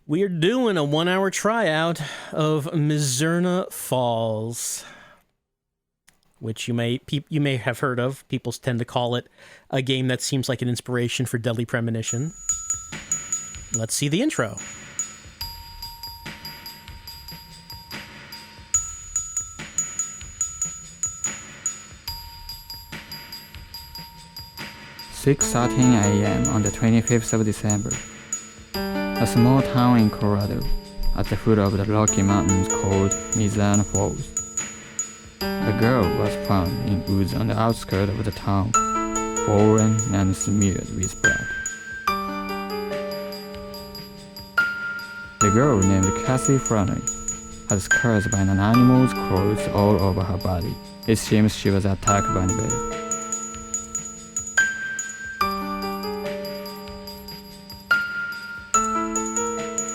We are doing a 1-hour tryout of Mizzurna Falls, which you may have heard of. People tend to call it a game that seems like an inspiration for Deadly Premonition. Let's see the intro. "6:13 a.m. on the 25th of December. A small town in Colorado, at the foot of the Rocky Mountains called Mizzurna Falls. A girl was found in woods on the outskirts of the town, fallen and smeared with blood. The girl, named Cassie Flannery, had scars by an animal's claws all over her body. It seems she was attacked by a bear.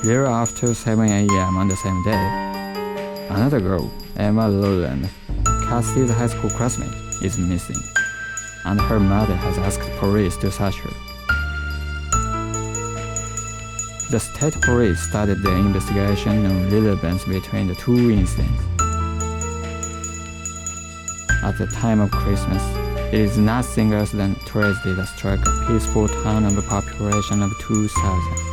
Thereafter 7 a.m. on the same day, another girl, Emma Lowland, Cassie's high school classmate, is missing, and her mother has asked police to search her. The state police started their investigation on relevance between the two incidents. At the time of Christmas, it is nothing else than a tragedy that struck a peaceful town of a population of 2,000.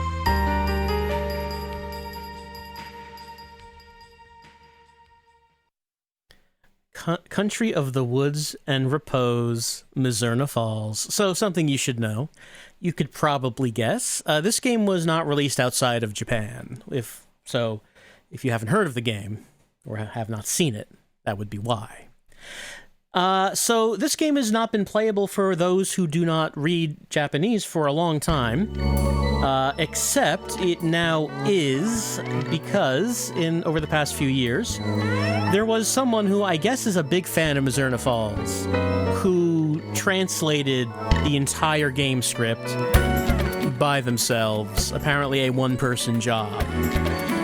Country of the woods and repose, Mizzurna Falls. So something you should know. You could probably guess. This game was not released outside of Japan. If you haven't heard of the game or have not seen it, that would be why. So this game has not been playable for those who do not read Japanese for a long time. Except it now is, because over the past few years, there was someone who I guess is a big fan of Mizzurna Falls, who translated the entire game script by themselves, apparently a one-person job.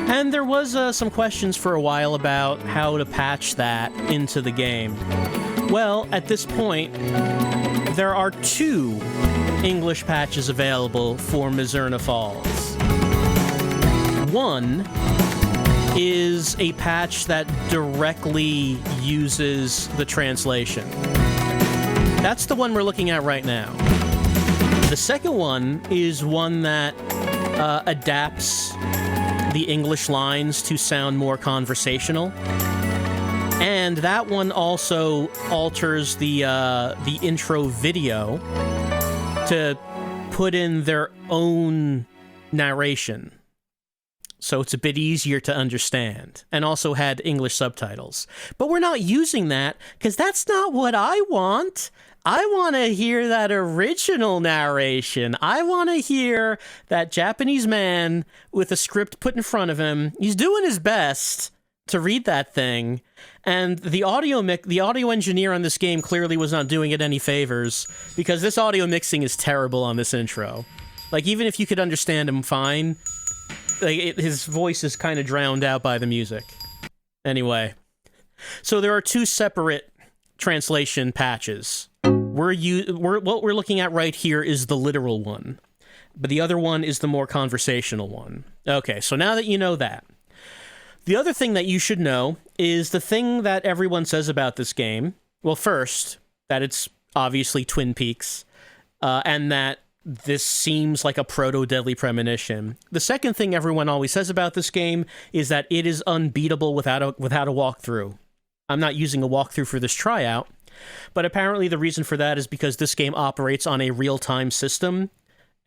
And there was some questions for a while about how to patch that into the game. Well, at this point, there are 2 English patches available for Mizzurna Falls. One is a patch that directly uses the translation. That's the one we're looking at right now. The second one is one that adapts the English lines to sound more conversational. And that one also alters the intro video to put in their own narration. So it's a bit easier to understand, and also had English subtitles. But we're not using that, because that's not what I want. I want to hear that original narration. I want to hear that Japanese man with a script put in front of him. He's doing his best to read that thing, and the audio engineer on this game clearly was not doing it any favors, because this audio mixing is terrible on this intro. Like, even if you could understand him fine, his voice is kind of drowned out by the music. Anyway, so there are 2 separate translation patches. What we're looking at right here is the literal one, but the other one is the more conversational one. Okay, so now that you know that, the other thing that you should know is the thing that everyone says about this game. Well, first, that it's obviously Twin Peaks, and that this seems like a proto-Deadly Premonition. The second thing everyone always says about this game is that it is unbeatable without a walkthrough. I'm not using a walkthrough for this tryout, but apparently the reason for that is because this game operates on a real-time system,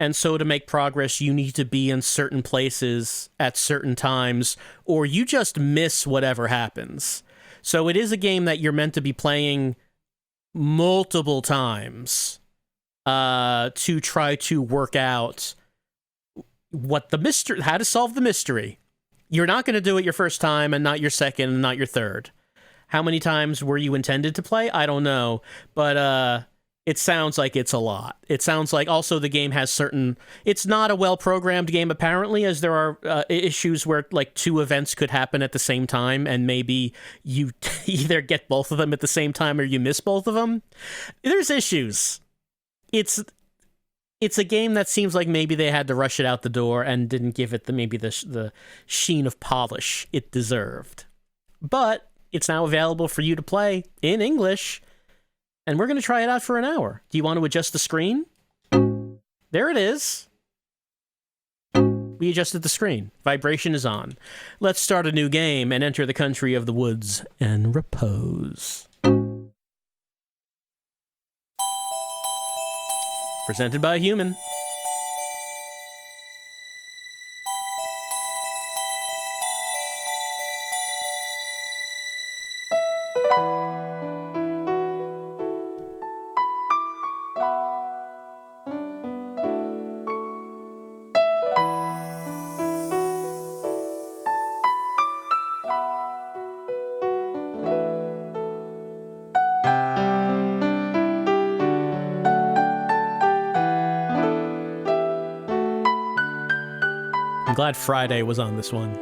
and so to make progress, you need to be in certain places at certain times, or you just miss whatever happens. So it is a game that you're meant to be playing multiple times to try to work out how to solve the mystery. You're not going to do it your first time, and not your second, and not your third. How many times were you intended to play? I don't know, but it sounds like it's a lot. It sounds like also the game has it's not a well-programmed game, apparently, as there are issues where, like, 2 events could happen at the same time, and maybe you either get both of them at the same time or you miss both of them. There's issues. it's a game that seems like maybe they had to rush it out the door and didn't give it the sheen of polish it deserved. But it's now available for you to play in English, and we're going to try it out for an hour. Do you want to adjust the screen? There it is. We adjusted the screen. Vibration is on. Let's start a new game and enter the country of the woods and repose. Presented by a human. I'm glad Friday was on this one.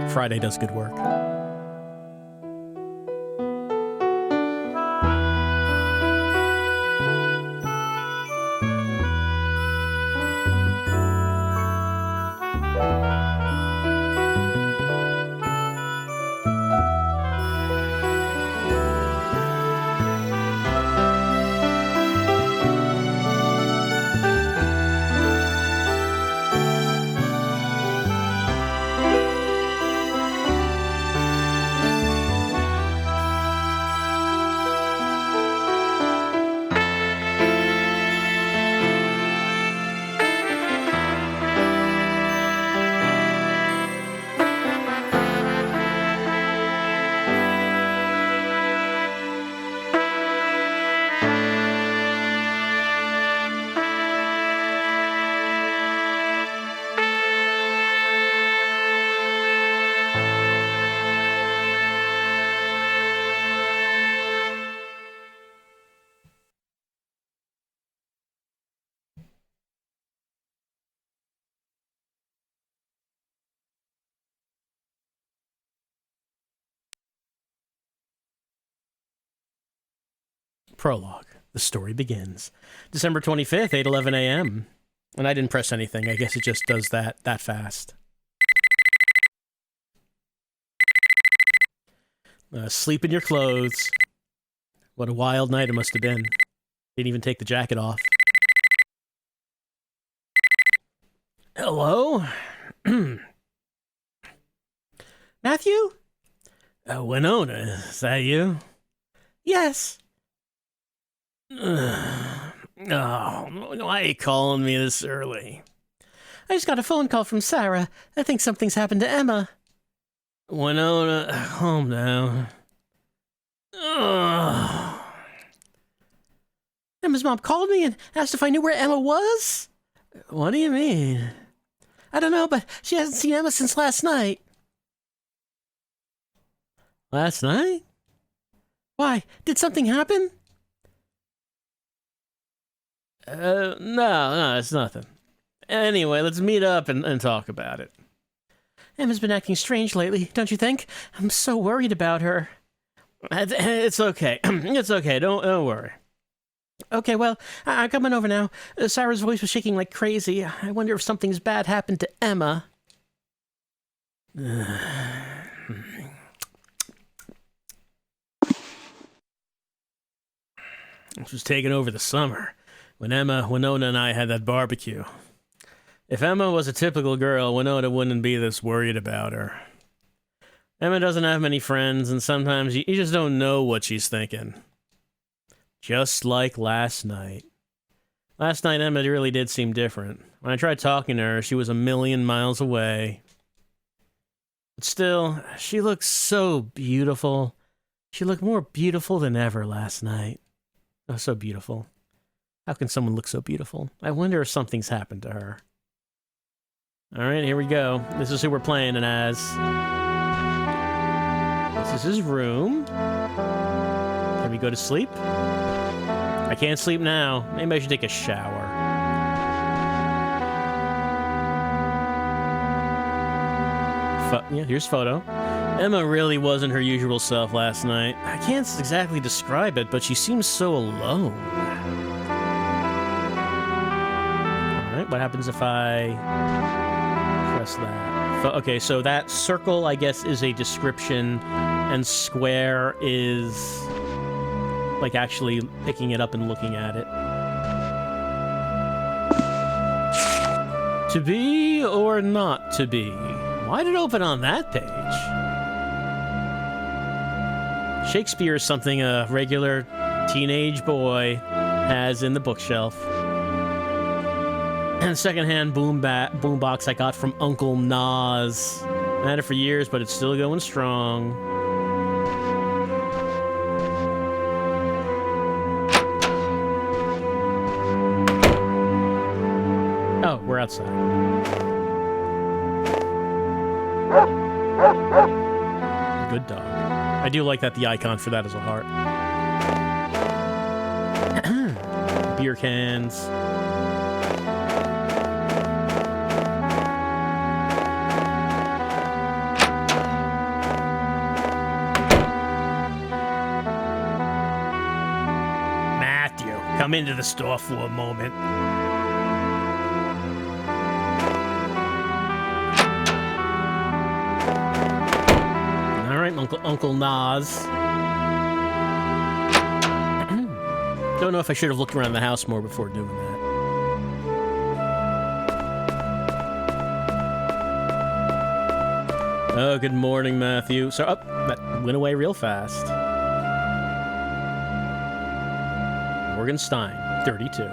Friday does good work. Prologue. The story begins. December 25th, 8:11 a.m. And I didn't press anything. I guess it just does that fast. Sleep in your clothes. What a wild night it must have been. Didn't even take the jacket off. Hello? Matthew? Winona, is that you? Yes. Oh, why are you calling me this early? I just got a phone call from Sarah. I think something's happened to Emma. Winona, calm down. Emma's mom called me and asked if I knew where Emma was? What do you mean? I don't know, but she hasn't seen Emma since last night. Last night? Why? Did something happen? No, it's nothing. Anyway, let's meet up and talk about it. Emma's been acting strange lately, don't you think? I'm so worried about her. It's okay. It's okay. Don't worry. Okay, well, I'm coming over now. Sarah's voice was shaking like crazy. I wonder if something's bad happened to Emma. This was taken over the summer, when Emma, Winona, and I had that barbecue. If Emma was a typical girl, Winona wouldn't be this worried about her. Emma doesn't have many friends, and sometimes you just don't know what she's thinking. Just like last night. Last night, Emma really did seem different. When I tried talking to her, she was a million miles away. But still, she looked so beautiful. She looked more beautiful than ever last night. Oh, so beautiful. How can someone look so beautiful? I wonder if something's happened to her. Alright, here we go. This is who we're playing as. This is his room. Can we go to sleep? I can't sleep now. Maybe I should take a shower. Yeah, here's photo. Emma really wasn't her usual self last night. I can't exactly describe it, but she seems so alone. What happens if I press that? Okay, so that circle, I guess, is a description, and square is like actually picking it up and looking at it. To be or not to be? Why did it open on that page? Shakespeare is something a regular teenage boy has in the bookshelf. And secondhand boombox I got from Uncle Nas. I had it for years, but it's still going strong. Oh, we're outside. Good dog. I do like that the icon for that is a heart. Beer cans. Matthew, come into the store for a moment. All right, Uncle Nas. Don't know if I should have looked around the house more before doing that. Oh, good morning, Matthew. So, that went away real fast. Morgenstein, 32.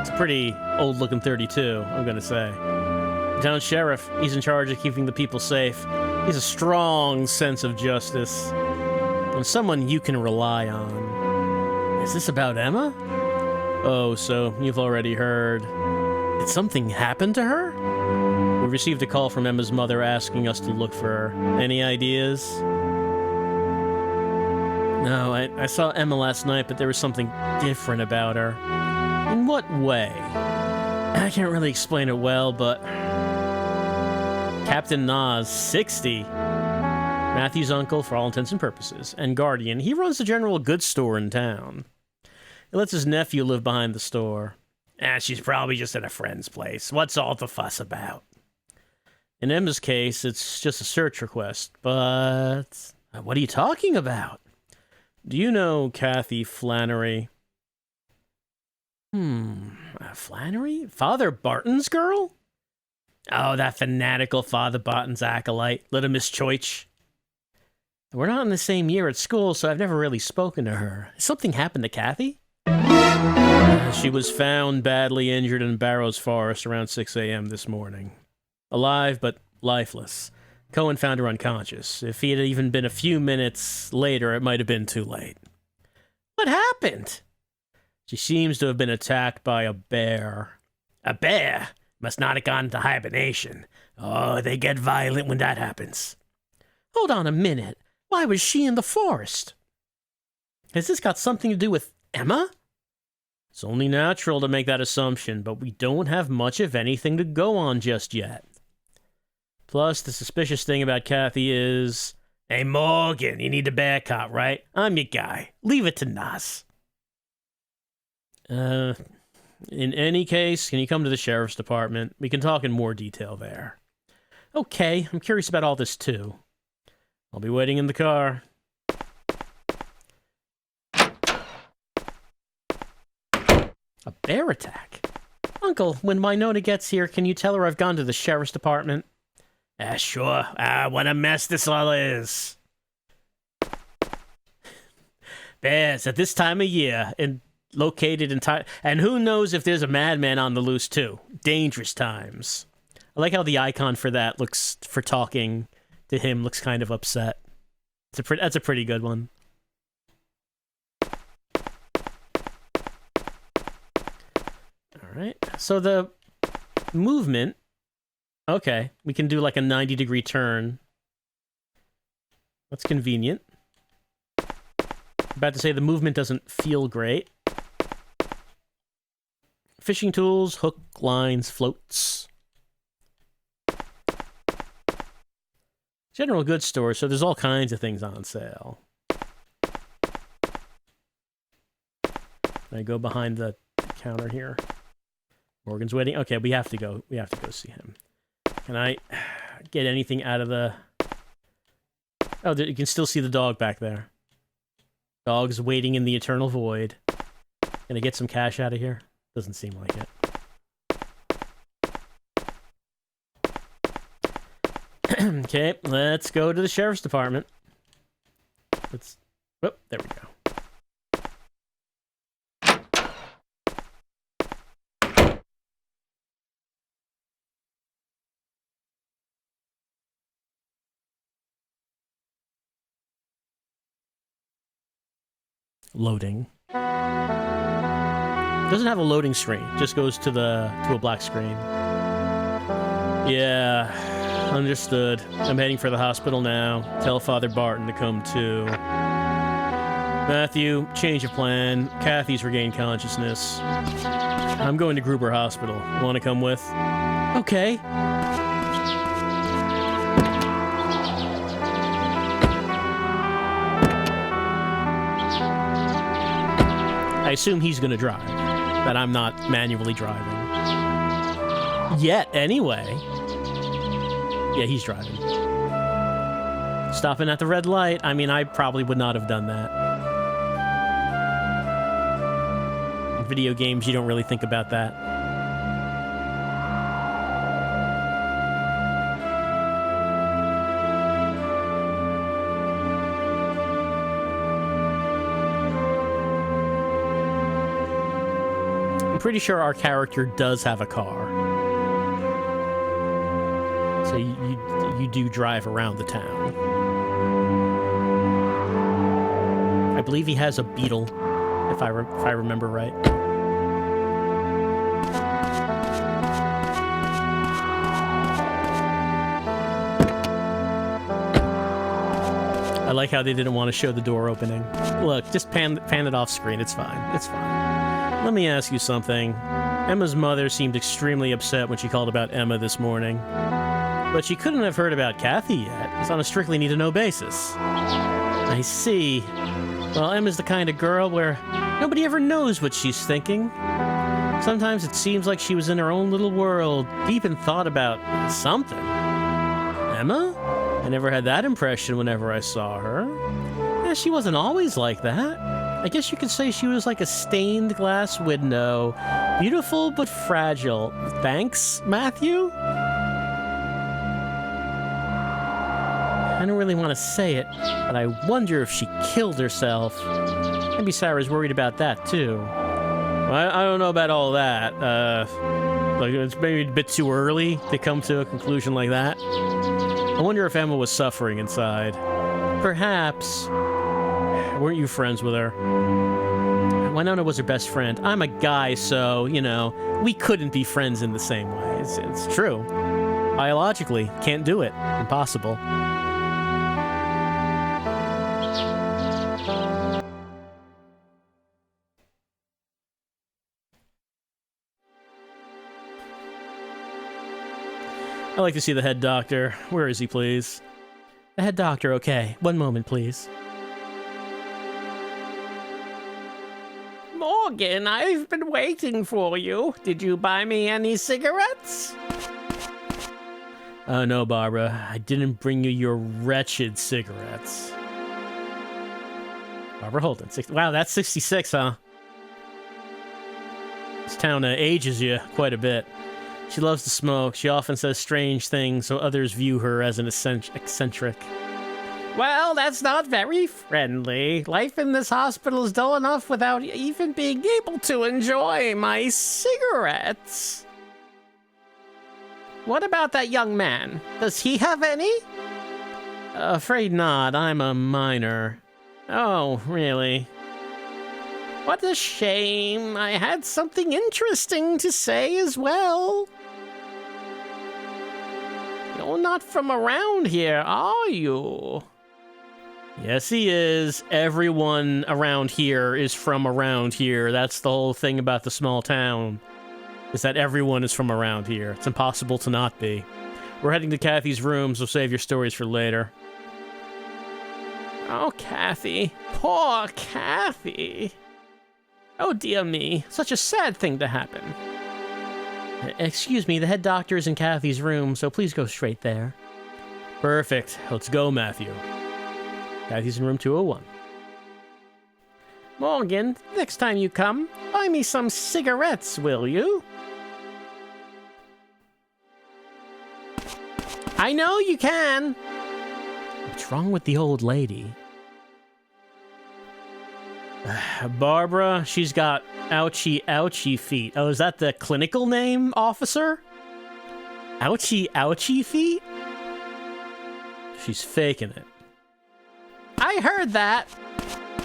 It's a pretty old-looking 32, I'm gonna say. The town sheriff, he's in charge of keeping the people safe. He has a strong sense of justice. And someone you can rely on. Is this about Emma? Oh, so you've already heard. Did something happen to her? We received a call from Emma's mother asking us to look for her. Any ideas? No, I saw Emma last night, but there was something different about her. In what way? I can't really explain it well, but... Captain Nas, 60. Matthew's uncle, for all intents and purposes, and guardian. He runs the general goods store in town. He lets his nephew live behind the store. She's probably just at a friend's place. What's all the fuss about? In Emma's case, it's just a search request, but... What are you talking about? Do you know Kathy Flannery? Flannery? Father Barton's girl? Oh, that fanatical Father Barton's acolyte, little Miss Choich. We're not in the same year at school, so I've never really spoken to her. Has something happened to Kathy? She was found badly injured in Barrows Forest around 6 a.m. this morning. Alive, but lifeless. Cohen found her unconscious. If he had even been a few minutes later, it might have been too late. What happened? She seems to have been attacked by a bear. A bear? Must not have gone into hibernation. Oh, they get violent when that happens. Hold on a minute. Why was she in the forest? Has this got something to do with Emma? It's only natural to make that assumption, but we don't have much of anything to go on just yet. Plus, the suspicious thing about Kathy is... Hey, Morgan, you need a bear cop, right? I'm your guy. Leave it to Nas. In any case, can you come to the sheriff's department? We can talk in more detail there. Okay, I'm curious about all this too. I'll be waiting in the car. A bear attack? Uncle, when Winona gets here, can you tell her I've gone to the sheriff's department? Sure. What a mess this all is. Bears at this time of year, and located in and who knows if there's a madman on the loose too. Dangerous times. I like how the icon for that looks, for talking to him, looks kind of upset. That's a pretty good one. Alright, so the movement... Okay, we can do like a 90-degree turn. That's convenient. About to say the movement doesn't feel great. Fishing tools, hook, lines, floats. General goods store, so there's all kinds of things on sale. I go behind the counter here. Morgan's waiting. Okay, we have to go. We have to go see him. Can I get anything out of the... Oh, you can still see the dog back there. Dog's waiting in the eternal void. Can I get some cash out of here? Doesn't seem like it. Okay, let's go to the sheriff's department. Let's... Oh, there we go. Loading. Doesn't have a loading screen. Just goes to a black screen. Yeah, understood. I'm heading for the hospital now. Tell Father Barton to come too. Matthew, change of plan. Kathy's regained consciousness. I'm going to Gruber Hospital. Want to come with? Okay. I assume he's going to drive, that I'm not manually driving. Yet, anyway. Yeah, he's driving. Stopping at the red light. I mean, I probably would not have done that. In video games, you don't really think about that. I'm pretty sure our character does have a car. So you do drive around the town. I believe he has a Beetle, if I remember right. I like how they didn't want to show the door opening. Look, just pan it off screen. It's fine. It's fine. Let me ask you something. Emma's mother seemed extremely upset when she called about Emma this morning. But she couldn't have heard about Kathy yet. It's on a strictly need-to-know basis. I see. Well, Emma's the kind of girl where nobody ever knows what she's thinking. Sometimes it seems like she was in her own little world, deep in thought about something. Emma? I never had that impression whenever I saw her. Yeah, she wasn't always like that. I guess you could say she was like a stained glass window. Beautiful but fragile. Thanks, Matthew? I don't really want to say it, but I wonder if she killed herself. Maybe Sarah's worried about that, too. I don't know about all that. Like, it's maybe a bit too early to come to a conclusion like that. I wonder if Emma was suffering inside. Perhaps. Weren't you friends with her? Winona was her best friend. I'm a guy, so, you know, we couldn't be friends in the same way. It's true. Biologically, can't do it. Impossible. I'd like to see the head doctor. Where is he, please? The head doctor, okay. One moment, please. Morgan, I've been waiting for you. Did you buy me any cigarettes? Oh, no, Barbara. I didn't bring you your wretched cigarettes. Barbara Holden. Wow, that's 66, huh? This town ages you quite a bit. She loves to smoke. She often says strange things, so others view her as an eccentric. Well, that's not very friendly. Life in this hospital is dull enough without even being able to enjoy my cigarettes. What about that young man? Does he have any? Afraid not. I'm a minor. Oh, really? What a shame. I had something interesting to say as well. You're not from around here, are you? Yes, he is. Everyone around here is from around here. That's the whole thing about the small town, is that everyone is from around here. It's impossible to not be. We're heading to Kathy's room, so save your stories for later. Oh, Kathy. Poor Kathy. Oh, dear me. Such a sad thing to happen. Excuse me, the head doctor is in Kathy's room, so please go straight there. Perfect. Let's go, Matthew. Kathy's in room 201. Morgan, next time you come, buy me some cigarettes, will you? I know you can! What's wrong with the old lady? Barbara, she's got ouchie ouchie feet. Oh, is that the clinical name, officer? Ouchie ouchie feet? She's faking it. I heard that!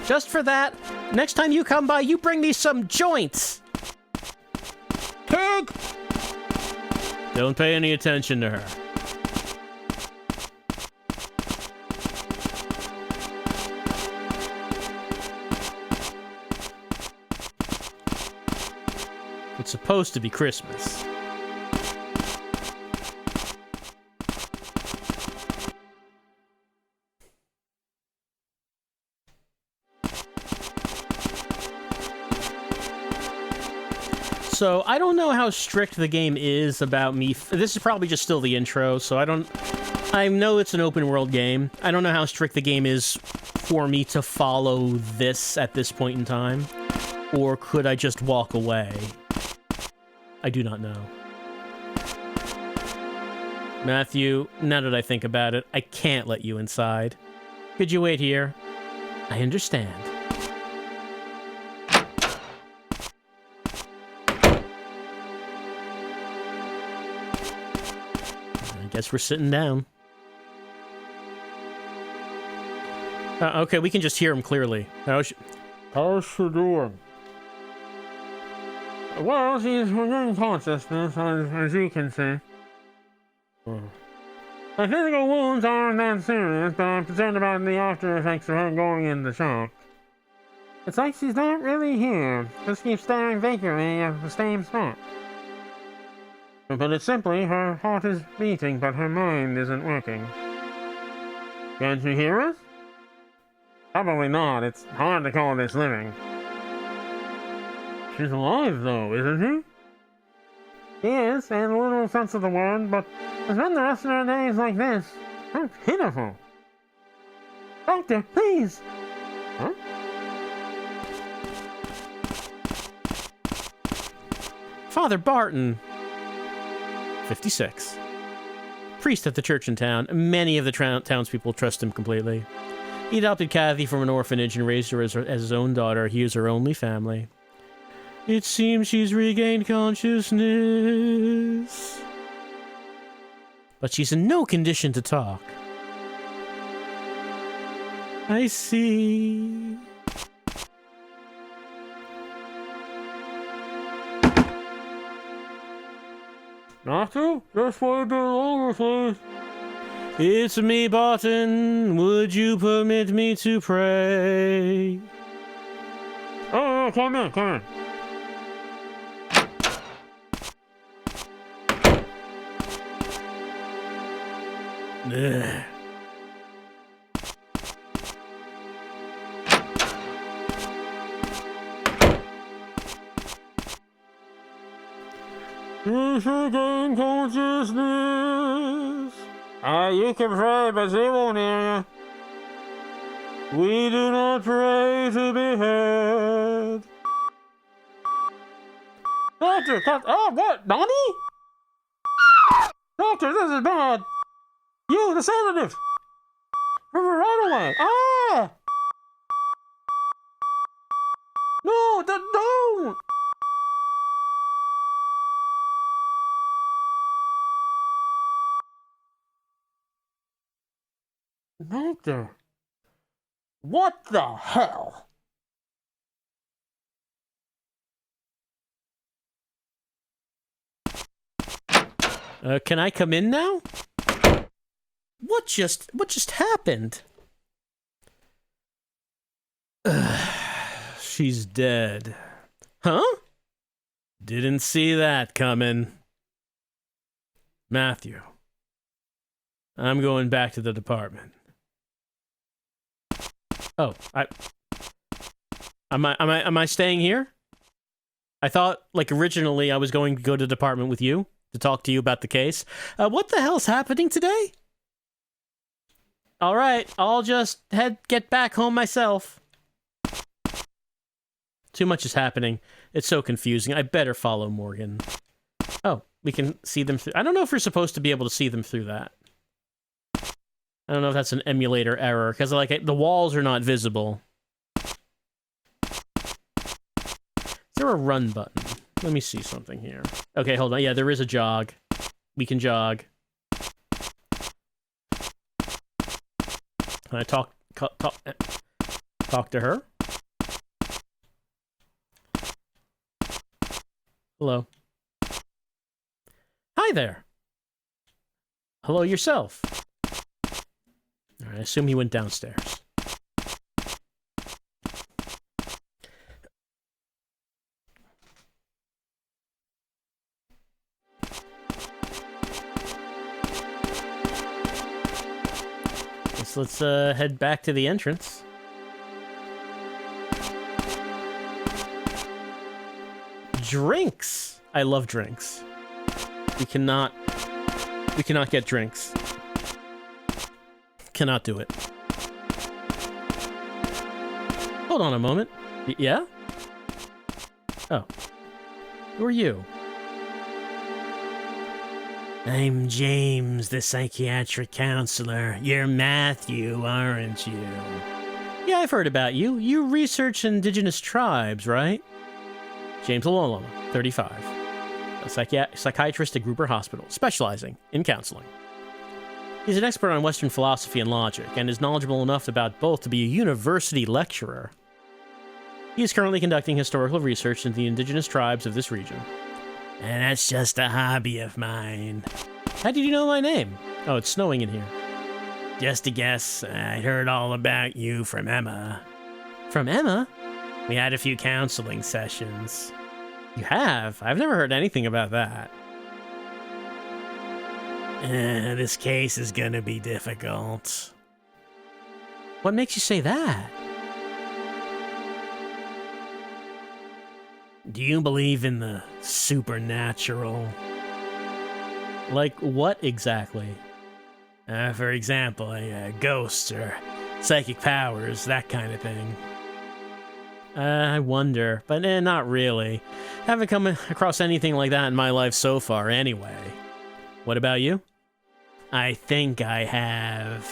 Just for that, next time you come by, you bring me some joints! Pig! Don't pay any attention to her. It's supposed to be Christmas. So, I don't know how strict the game is about me. This is probably just still the intro, so I know it's an open world game. I don't know how strict the game is for me to follow this at this point in time. Or could I just walk away? I do not know. Matthew, now that I think about it, I can't let you inside. Could you wait here? I understand. I guess we're sitting down. Okay, we can just hear him clearly. How's she doing? Well, she's regaining consciousness, as you can see. Her physical wounds aren't that serious, but I'm concerned about the after effects of her going into shock. It's like she's not really here, just keeps staring vacantly at the same spot. But it's simply her heart is beating, but her mind isn't working. Can't you hear us? Probably not. It's hard to call this living. She's alive, though, isn't she? She is, in a literal sense of the word, but to spend the rest of her days like this, how pitiful. Doctor, please! Huh? Father Barton. 56. Priest at the church in town. Many of the townspeople trust him completely. He adopted Kathy from an orphanage and raised her as his own daughter. He is her only family. It seems she's regained consciousness. But she's in no condition to talk. I see. Doctor, just wait a bit longer, please. It's me, Barton. Would you permit me to pray? Oh, come in, come in. Ugh. You should gain consciousness. You can pray, but they won't hear you. We do not pray to be heard. Doctor, oh, what, Donnie? Doctor, this is bad. You, the sedative! River right away! Ah! No, don't! Doctor, what the hell? Can I come in now? What just happened? She's dead. Huh? Didn't see that coming. Matthew, I'm going back to the department. Oh, am I staying here? I thought, like, originally I was going to go to the department with you to talk to you about the case. What the hell's happening today? All right, I'll just get back home myself. Too much is happening. It's so confusing. I better follow Morgan. Oh, we can see them through. I don't know if we're supposed to be able to see them through that. I don't know if that's an emulator error, because like the walls are not visible. Is there a run button? Let me see something here. Okay, hold on. Yeah, there is a jog. We can jog. Can I talk to her? Hello. Hi there. Hello yourself. All right, I assume he went downstairs. Let's head back to the entrance. Drinks. I love drinks. We cannot get drinks. Cannot do it. Hold on a moment. Yeah? Oh. Who are you? I'm James, the psychiatric counselor. You're Matthew, aren't you? Yeah, I've heard about you. You research indigenous tribes, right? James Alolama, 35. A psychiatrist at Gruber Hospital, specializing in counseling. He's an expert on Western philosophy and logic, and is knowledgeable enough about both to be a university lecturer. He is currently conducting historical research into the indigenous tribes of this region. And that's just a hobby of mine. How did you know my name? Oh, it's snowing in here. Just a guess. I heard all about you from Emma. From Emma? We had a few counseling sessions. You have? I've never heard anything about that. This case is gonna be difficult. What makes you say that? Do you believe in the supernatural? Like what exactly? For example, ghosts or psychic powers, that kind of thing. I wonder, but not really. Haven't come across anything like that in my life so far anyway. What about you? I think I have.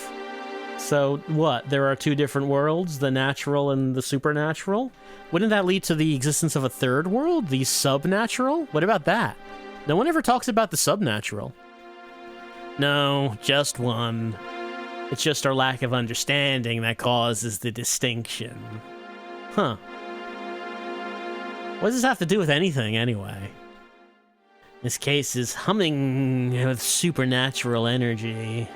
So what, there are two different worlds, the natural and the supernatural? Wouldn't that lead to the existence of a third world, the subnatural? What about that? No one ever talks about the subnatural. No, just one. It's just our lack of understanding that causes the distinction. Huh. What does this have to do with anything, anyway? This case is humming with supernatural energy.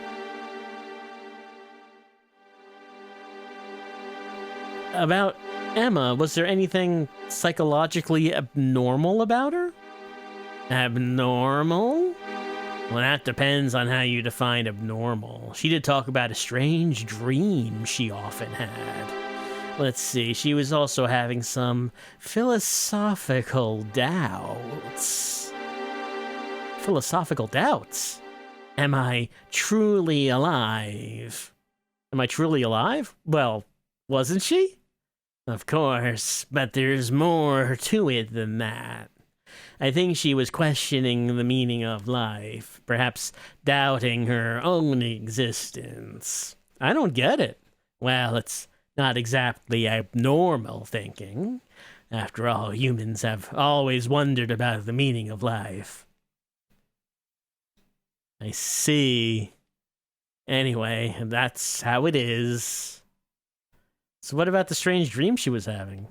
About Emma, was there anything psychologically abnormal about her? Abnormal? Well, that depends on how you define abnormal. She did talk about a strange dream she often had. Let's see, she was also having some philosophical doubts. Philosophical doubts? Am I truly alive? Am I truly alive? Well, wasn't she? Of course, but there's more to it than that. I think she was questioning the meaning of life, perhaps doubting her own existence. I don't get it. Well, it's not exactly abnormal thinking. After all, humans have always wondered about the meaning of life. I see. Anyway, that's how it is. So what about the strange dream she was having?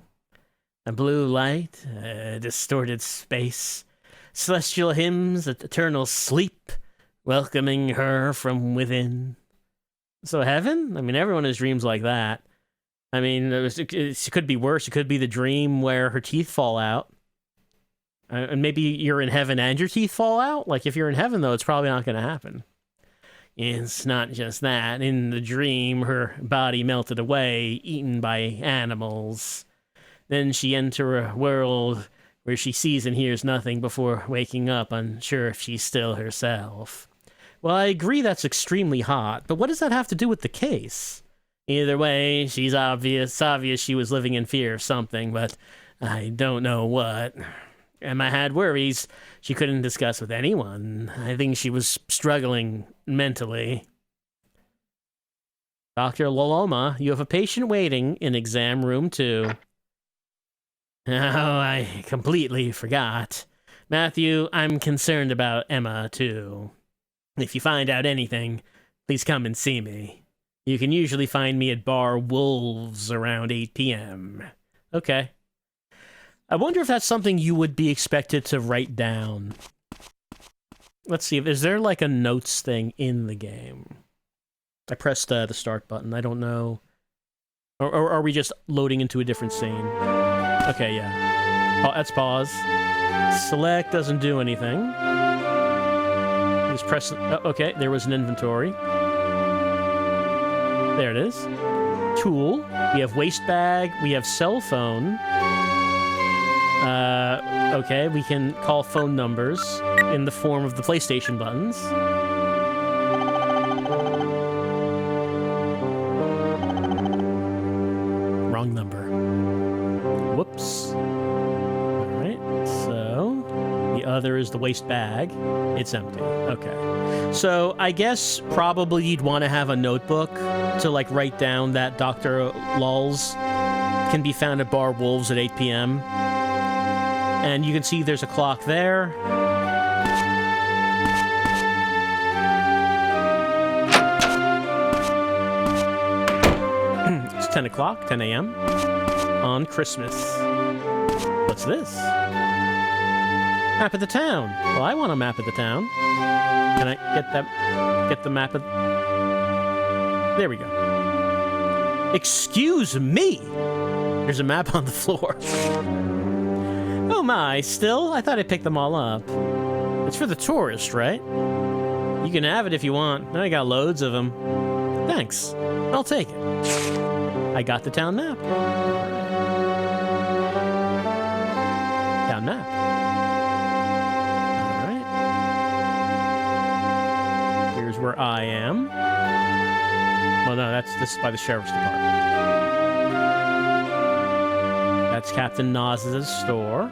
A blue light, distorted space, celestial hymns, eternal sleep, welcoming her from within. So heaven? I mean, everyone has dreams like that. I mean, it could be worse. It could be the dream where her teeth fall out. And maybe you're in heaven and your teeth fall out? Like, if you're in heaven, though, it's probably not going to happen. It's not just that. In the dream, her body melted away, eaten by animals. Then she entered a world where she sees and hears nothing before waking up, unsure if she's still herself. Well, I agree that's extremely hot, but what does that have to do with the case? Either way, she's obvious. It's obvious she was living in fear of something, but I don't know what. Emma had worries she couldn't discuss with anyone. I think she was struggling mentally. Dr. Loloma, you have a patient waiting in exam room 2. Oh, I completely forgot. Matthew, I'm concerned about Emma, too. If you find out anything, please come and see me. You can usually find me at Bar Wolves around 8 p.m. Okay. I wonder if that's something you would be expected to write down. Let's see, is there like a notes thing in the game? I pressed the start button, I don't know. Or are we just loading into a different scene? Okay, yeah. Let's pause. Select doesn't do anything. Just press... okay, there was an inventory. There it is. Tool. We have waste bag. We have cell phone. Okay, we can call phone numbers in the form of the PlayStation buttons. Wrong number. Whoops. Alright, so the other is the waste bag. It's empty. Okay. So I guess probably you'd want to have a notebook to like write down that Dr. Lulz can be found at Bar Wolves at 8 p.m. And you can see there's a clock there. It's 10 o'clock, 10 a.m. on Christmas. What's this? Map of the town. Well, I want a map of the town. Can I get the map of... There we go. Excuse me! There's a map on the floor. Oh my, still? I thought I picked them all up. It's for the tourist, right? You can have it if you want. I got loads of them. Thanks. I'll take it. I got the town map. Town map. Alright. Here's where I am. Well, no, this is by the sheriff's department. That's Captain Naz's store.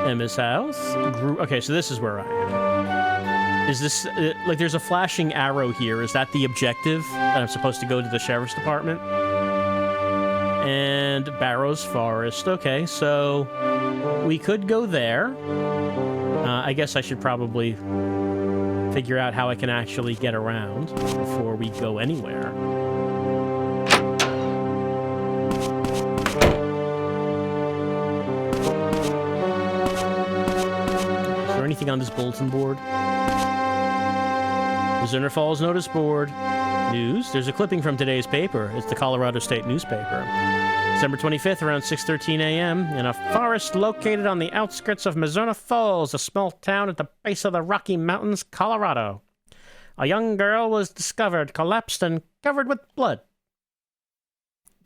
Emma's house. Okay, so this is where I am. Is this, like, there's a flashing arrow here. Is that the objective? That I'm supposed to go to the sheriff's department? And Barrows Forest. Okay, so we could go there. I guess I should probably figure out how I can actually get around before we go anywhere. Is there anything on this bulletin board? Mizzurna Falls notice board. News. There's a clipping from today's paper. It's the Colorado State newspaper. December 25th, around 6:13 a.m., in a forest located on the outskirts of Mizzurna Falls, a small town at the base of the Rocky Mountains, Colorado. A young girl was discovered, collapsed, and covered with blood.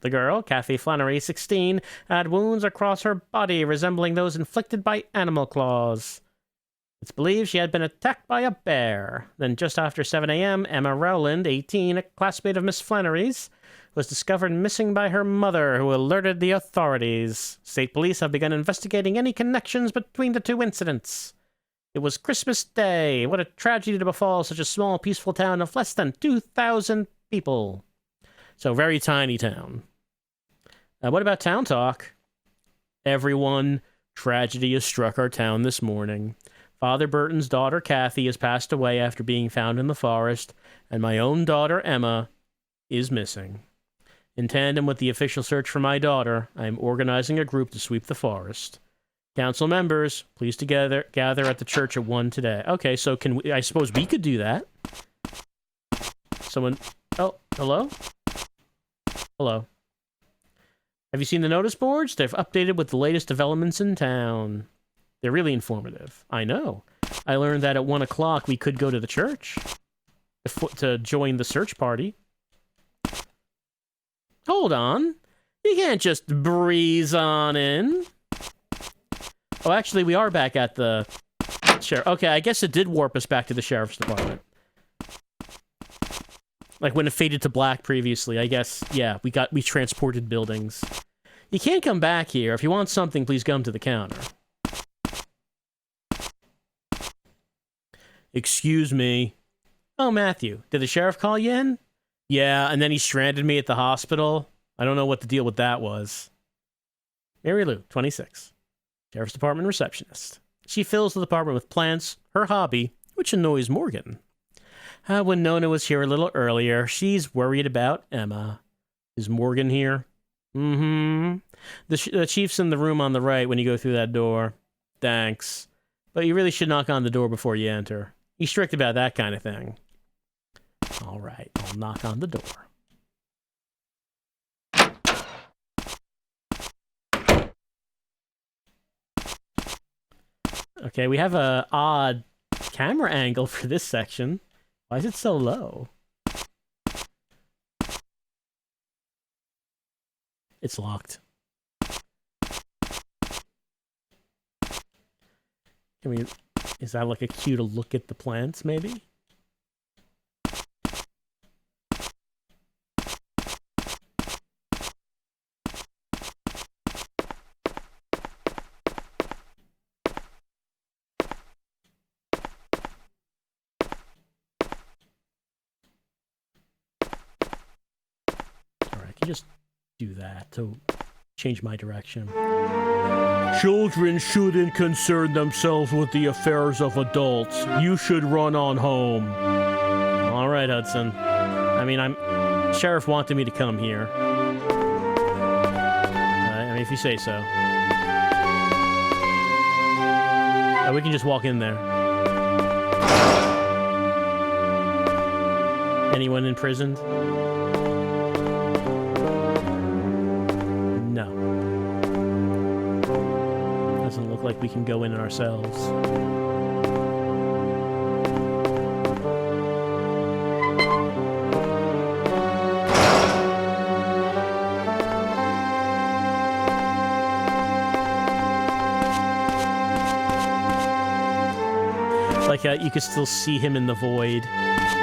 The girl, Kathy Flannery, 16, had wounds across her body resembling those inflicted by animal claws. It's believed she had been attacked by a bear. Then just after 7 a.m., Emma Rowland, 18, a classmate of Miss Flannery's, was discovered missing by her mother, who alerted the authorities. State police have begun investigating any connections between the two incidents. It was Christmas Day. What a tragedy to befall such a small, peaceful town of less than 2,000 people. So, very tiny town. What about town talk? Everyone, tragedy has struck our town this morning. Father Burton's daughter, Kathy, has passed away after being found in the forest, and my own daughter, Emma, is missing. In tandem with the official search for my daughter, I am organizing a group to sweep the forest. Council members, please gather at the church at 1 today. Okay, so I suppose we could do that. Someone... Oh, hello? Hello. Have you seen the notice boards? They've updated with the latest developments in town. They're really informative. I know. I learned that at 1 o'clock we could go to the church to join the search party. Hold on. You can't just breeze on in. Oh, actually, we are back at the sheriff. Okay, I guess it did warp us back to the sheriff's department. Like when it faded to black previously, I guess, yeah, we transported buildings. You can't come back here. If you want something, please come to the counter. Excuse me. Oh, Matthew, did the sheriff call you in? Yeah, and then he stranded me at the hospital. I don't know what the deal with that was. Mary Lou, 26. Sheriff's Department receptionist. She fills the department with plants, her hobby, which annoys Morgan. Winona was here a little earlier. She's worried about Emma. Is Morgan here? Mm-hmm. The chief's in the room on the right when you go through that door. Thanks. But you really should knock on the door before you enter. He's strict about that kind of thing. All right, I'll knock on the door. Okay, we have a odd camera angle for this section. Why is it so low? It's locked. Can we... Is that like a cue to look at the plants, maybe? Alright, I can just do that to change my direction. Children shouldn't concern themselves with the affairs of adults. You should run on home. All right, Hudson. I mean, Sheriff wanted me to come here. I mean, if you say so. Oh, we can just walk in there. Anyone imprisoned? No. Doesn't look like we can go in ourselves. Like you could still see him in the void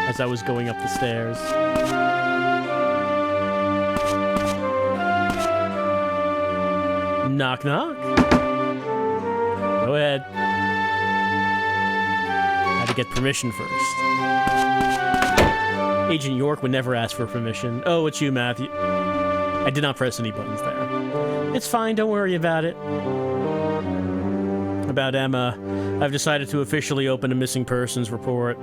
as I was going up the stairs. Knock knock. Go ahead. Had to get permission first. Agent York would never ask for permission. Oh, it's you, Matthew. I did not press any buttons there. It's fine, don't worry about it. About Emma, I've decided to officially open a missing persons report.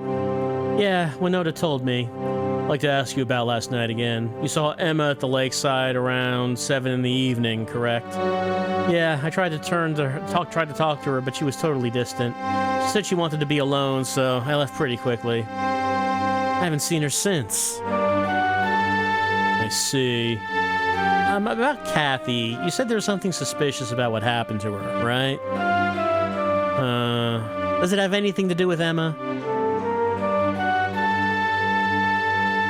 Yeah, Winona told me. I'd like to ask you about last night again. You saw Emma at the lakeside around 7 in the evening, correct? Yeah, I tried to talk to her, but she was totally distant. She said she wanted to be alone, so I left pretty quickly. I haven't seen her since. I see. About Kathy, you said there was something suspicious about what happened to her, right? Does it have anything to do with Emma?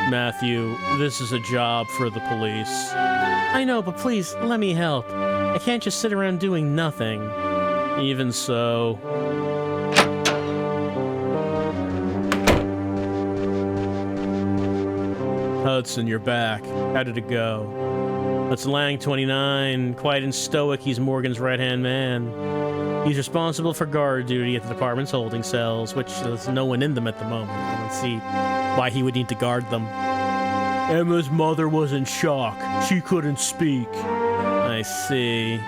Matthew, this is a job for the police. I know, but please, let me help. I can't just sit around doing nothing. Even so... Hudson, you're back. How did it go? That's Lang 29. Quiet and stoic, he's Morgan's right-hand man. He's responsible for guard duty at the department's holding cells, which there's no one in them at the moment. I don't see why he would need to guard them. Emma's mother was in shock. She couldn't speak. I see.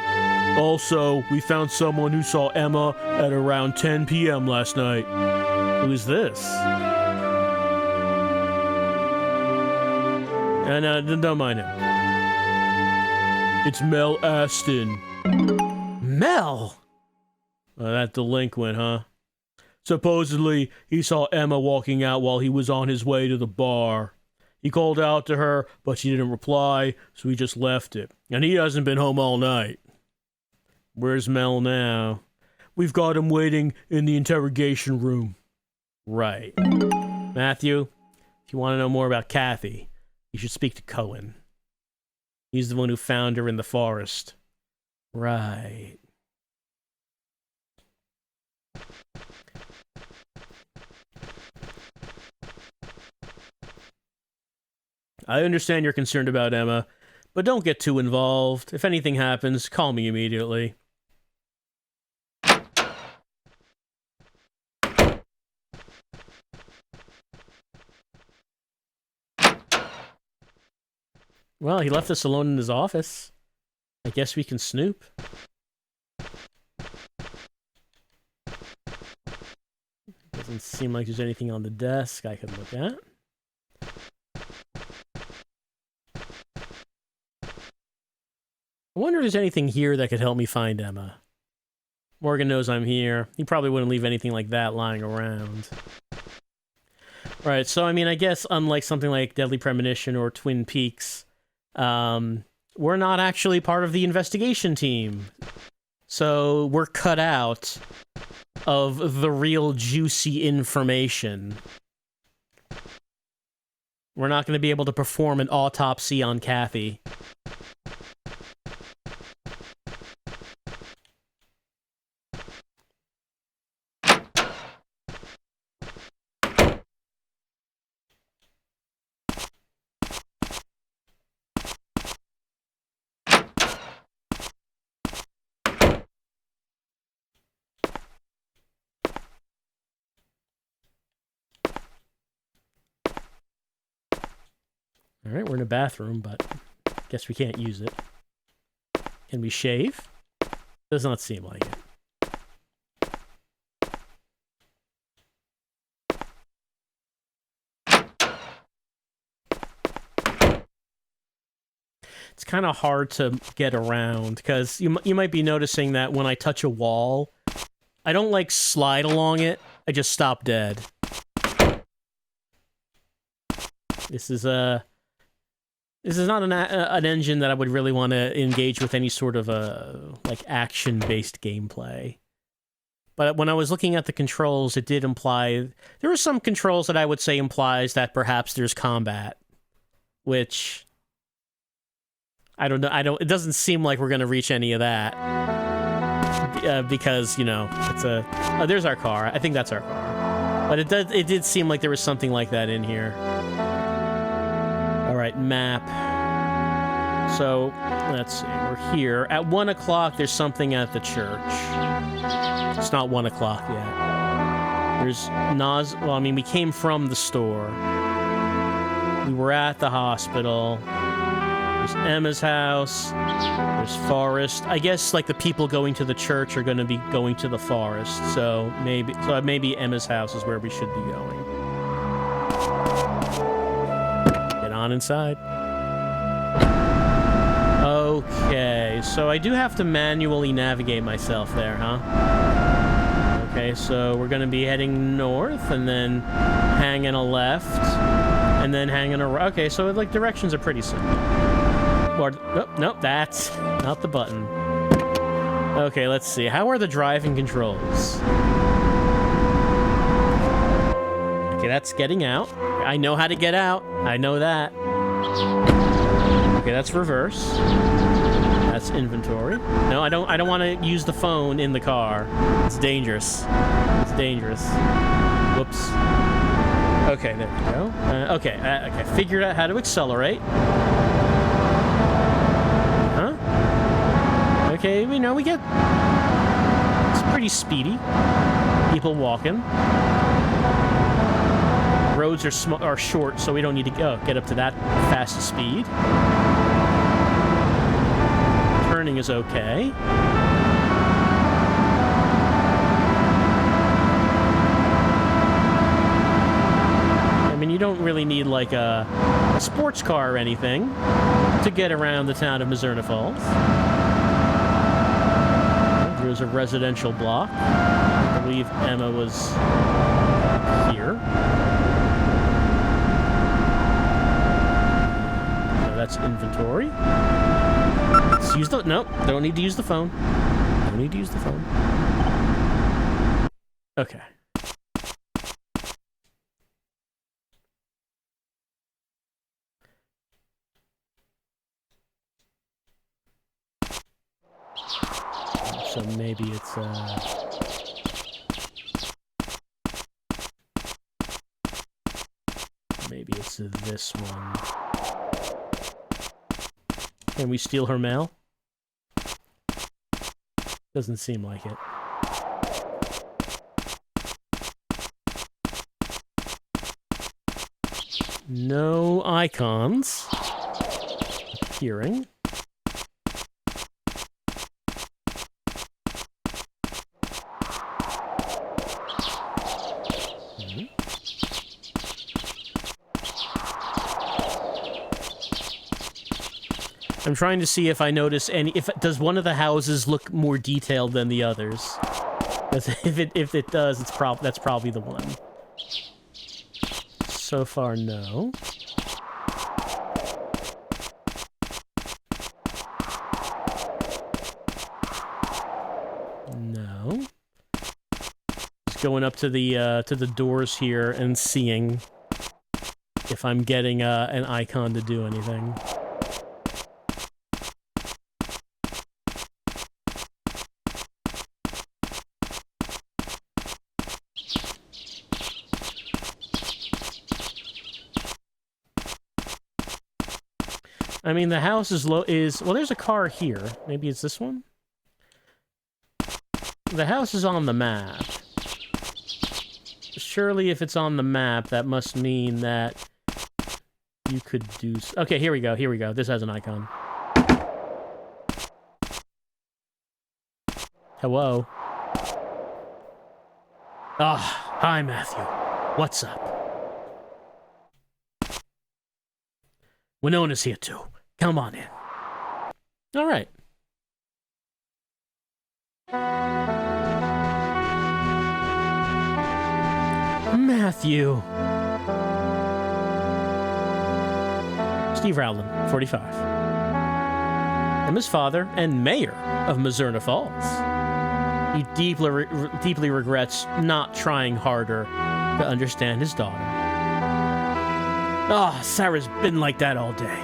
Also, we found someone who saw Emma at around 10 p.m. last night. Who's this? No, don't mind him. It's Mel Aston. Mel? That delinquent, huh? Supposedly, he saw Emma walking out while he was on his way to the bar. He called out to her, but she didn't reply, so he just left it. And he hasn't been home all night. Where's Mel now? We've got him waiting in the interrogation room. Right. Matthew, if you want to know more about Kathy, you should speak to Cohen. He's the one who found her in the forest. Right. I understand you're concerned about Emma, but don't get too involved. If anything happens, call me immediately. Well, he left us alone in his office. I guess we can snoop. Doesn't seem like there's anything on the desk I could look at. I wonder if there's anything here that could help me find Emma. Morgan knows I'm here. He probably wouldn't leave anything like that lying around. Right, so I mean, I guess unlike something like Deadly Premonition or Twin Peaks, we're not actually part of the investigation team. So we're cut out of the real juicy information. We're not going to be able to perform an autopsy on Kathy. Alright, we're in a bathroom, but I guess we can't use it. Can we shave? Does not seem like it. It's kind of hard to get around, because you might be noticing that when I touch a wall, I don't, like, slide along it, I just stop dead. This is not an engine that I would really want to engage with any sort of like action-based gameplay. But when I was looking at the controls, it did imply there were some controls that I would say implies that perhaps there's combat, which I don't know. It doesn't seem like we're going to reach any of that because it's a. Oh, there's our car. I think that's our car. But it did seem like there was something like that in here. All right, map. So, let's see. We're here. At 1 o'clock, there's something at the church. It's not 1 o'clock yet. There's Well, I mean, we came from the store. We were at the hospital. There's Emma's house. There's Forest. I guess, like, the people going to the church are going to be going to the forest. So maybe Emma's house is where we should be going. On inside. Okay, so I do have to manually navigate myself there, huh? Okay, so we're gonna be heading north and then hanging a left and then hanging a right. Okay, so like directions are pretty simple. Or, oh, nope, that's not the button. Okay, let's see. How are the driving controls? Okay, that's getting out. I know how to get out. I know that. Okay, that's reverse. That's inventory. No, I don't want to use the phone in the car. It's dangerous. It's dangerous. Whoops. Okay, there we go. Okay, figured out how to accelerate. Huh? Okay, we get... It's pretty speedy. People walking. Roads are short, so we don't need to get up to that fast speed. Turning is okay. I mean, you don't really need like a sports car or anything to get around the town of Mizzurna Falls. There's a residential block. I believe Emma was here. That's inventory. Let's use the... Nope, don't need to use the phone. Don't need to use the phone. Okay. So maybe it's, maybe it's this one. Can we steal her mail? Doesn't seem like it. No icons appearing. I'm trying to see if I notice any. Does one of the houses look more detailed than the others? If it does, that's probably the one. So far, no. No. Just going up to the doors here and seeing if I'm getting an icon to do anything. I mean, the house is well, there's a car here. Maybe it's this one? The house is on the map. Surely if it's on the map, that must mean that you could do... Okay, here we go, here we go. This has an icon. Hello? Ah, hi, Matthew. What's up? Winona's here, too. Come on in. All right. Matthew. Steve Rowland, 45. Emma's father and mayor of Mizzurna Falls. He deeply regrets not trying harder to understand his daughter. Ah, Sarah's been like that all day.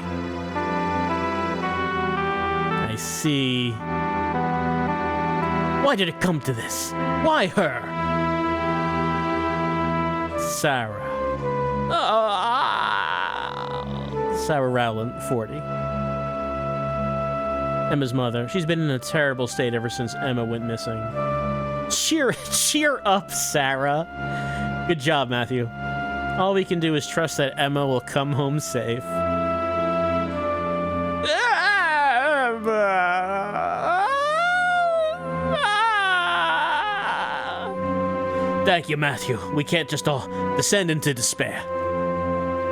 I see. Why did it come to this? Why her? Sarah. Sarah Rowland, 40. Emma's mother. She's been in a terrible state ever since Emma went missing. Cheer up, Sarah. Good job, Matthew. All we can do is trust that Emma will come home safe. Thank you, Matthew. We can't just all descend into despair.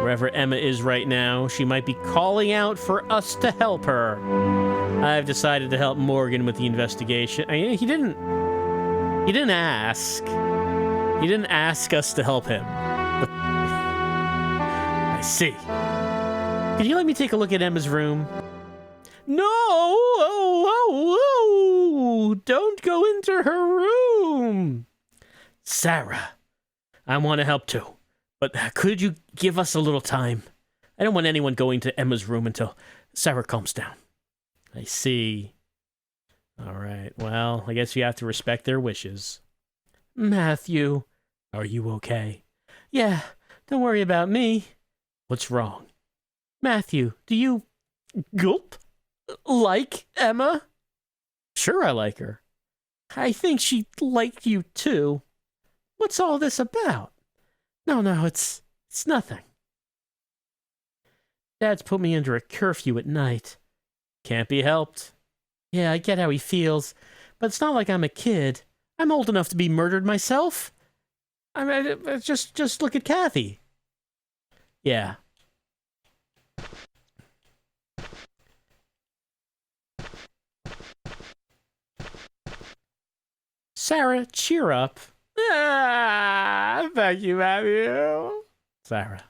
Wherever Emma is right now, she might be calling out for us to help her. I've decided to help Morgan with the investigation. I mean, he didn't ask. He didn't ask us to help him. But I see. Could you let me take a look at Emma's room? No! Don't go into her room! Sarah, I want to help too, but could you give us a little time? I don't want anyone going to Emma's room until Sarah calms down. I see. All right, well, I guess you have to respect their wishes. Matthew, are you okay? Yeah, don't worry about me. What's wrong? Matthew, do you... gulp? Like Emma? Sure I like her. I think she'd like you too. What's all this about? No, it's nothing. Dad's put me under a curfew at night. Can't be helped. Yeah, I get how he feels, but it's not like I'm a kid. I'm old enough to be murdered myself. I mean, just look at Kathy. Yeah. Sarah, cheer up. Thank you, Matthew. Sarah.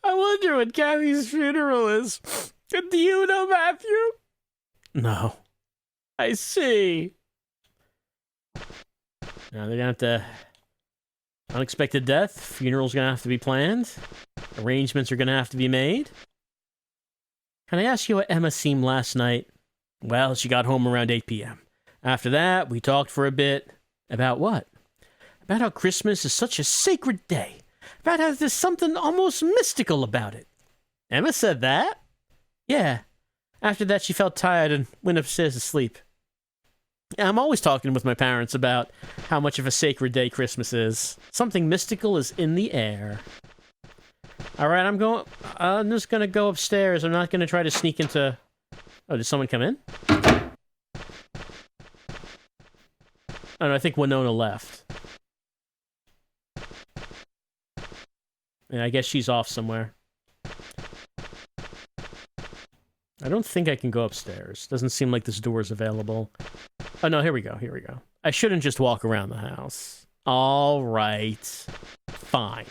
I wonder what Kathy's funeral is. Do you know, Matthew? No. I see. Now they're gonna have to... Unexpected death. Funeral's gonna have to be planned. Arrangements are gonna have to be made. Can I ask you what Emma seemed last night? Well, she got home around 8 p.m. After that, we talked for a bit. About what? About how Christmas is such a sacred day. About how there's something almost mystical about it. Emma said that? Yeah. After that, she felt tired and went upstairs to sleep. I'm always talking with my parents about how much of a sacred day Christmas is. Something mystical is in the air. Alright, I'm just gonna go upstairs. I'm not gonna try to sneak into... Oh, did someone come in? Oh, no, I think Winona left. Yeah, I guess she's off somewhere. I don't think I can go upstairs. Doesn't seem like this door is available. Oh, no, here we go, here we go. I shouldn't just walk around the house. All right. Fine.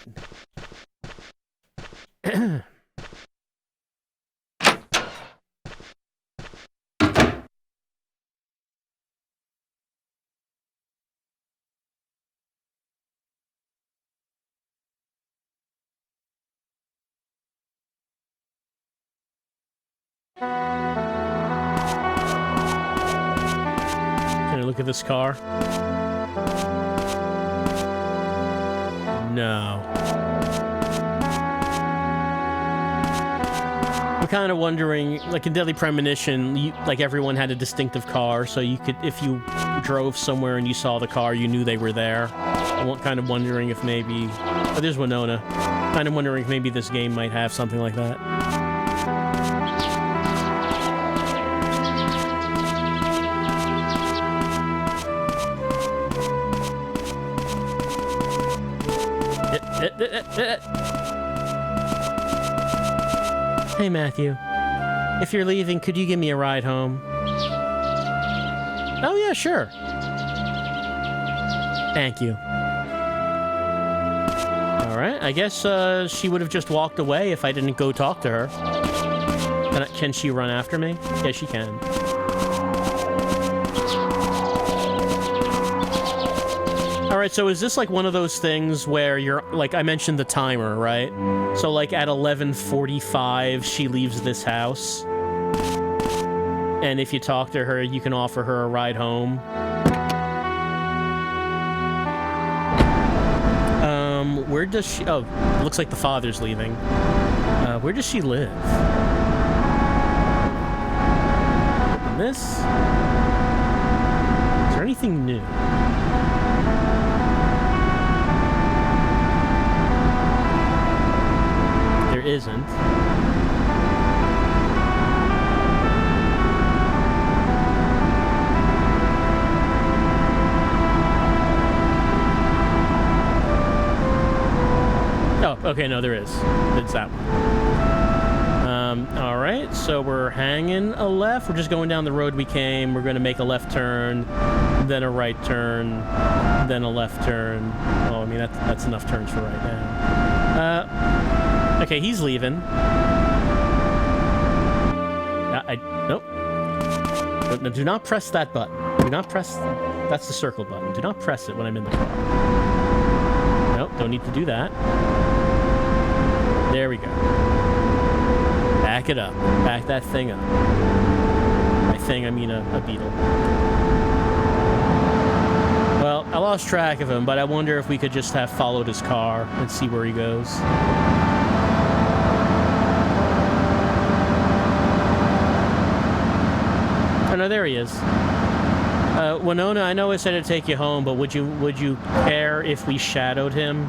Can I look at this car? No. I'm kind of wondering, like in Deadly Premonition, like everyone had a distinctive car, so you could, if you drove somewhere and you saw the car, you knew they were there. I'm kind of wondering if maybe... Oh, there's Winona. Kind of wondering if maybe this game might have something like that. Hey, Matthew. If you're leaving, could you give me a ride home? Oh, yeah, sure. Thank you. Alright, I guess she would have just walked away if I didn't go talk to her. Can she run after me? Yeah, she can. Alright, so is this like one of those things where you're, like, I mentioned the timer, right? So, like, at 11:45, she leaves this house. And if you talk to her, you can offer her a ride home. Where does she... Oh, looks like the father's leaving. Where does she live? Open this? Is there anything new? There isn't. Oh, okay, no, there is. It's that one. Alright, so we're hanging a left. We're just going down the road we came. We're going to make a left turn, then a right turn, then a left turn. Oh, I mean, that's enough turns for right now. Okay, he's leaving. Nope. No, do not press that button. Do not press... That's the circle button. Do not press it when I'm in the car. Nope, don't need to do that. There we go. Back it up. Back that thing up. By thing, I mean a beetle. Well, I lost track of him, but I wonder if we could just have followed his car and see where he goes. Oh, no, there he is. Winona, I know I said to take you home, but would you care if we shadowed him?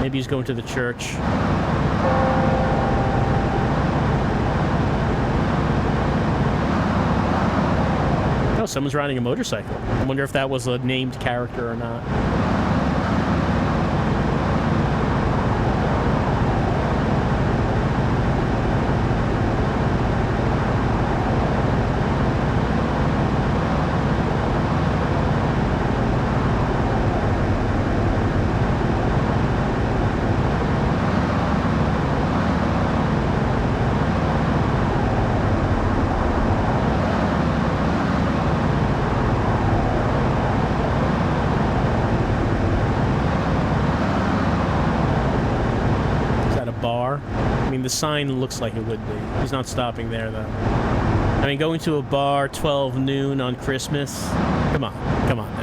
Maybe he's going to the church. Oh, someone's riding a motorcycle. I wonder if that was a named character or not. The sign looks like it would be. He's not stopping there, though. I mean, going to a bar 12 noon on Christmas? Come on. Come on,